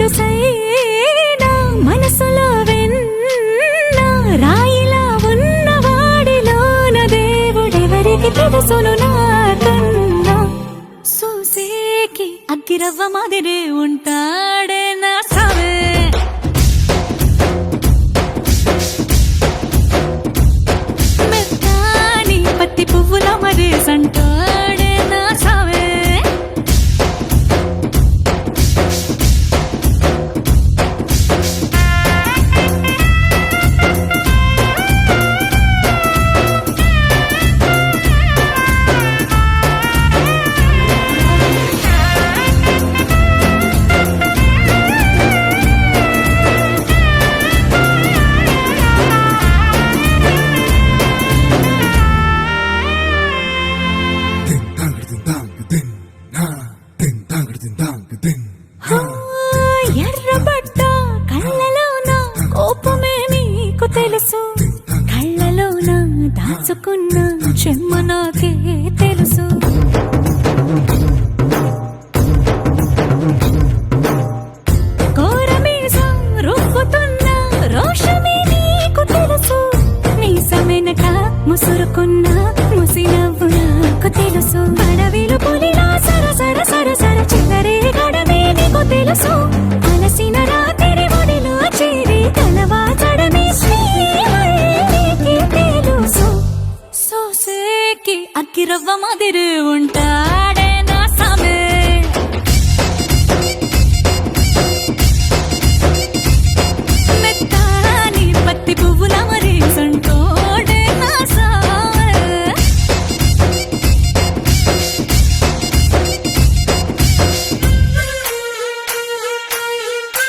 దుడుసైనా మనసులో వెన్న రాయిలా ఉన్నవాడిలోన దేవుడెవరికి తెలుసును నాకన్నా చూసేకి అగ్గిరవ్వ మాదిరే ఉంటాడే నా సావే మెత్తాని పత్తి పువ్వుల మరేసంటాడే నా సావే ఎర్రబడ్డ కళ్ళలోన కోపమే నీకు తెలుసు కళ్ళలోన దాచుకున్న చెమ్మ నాకే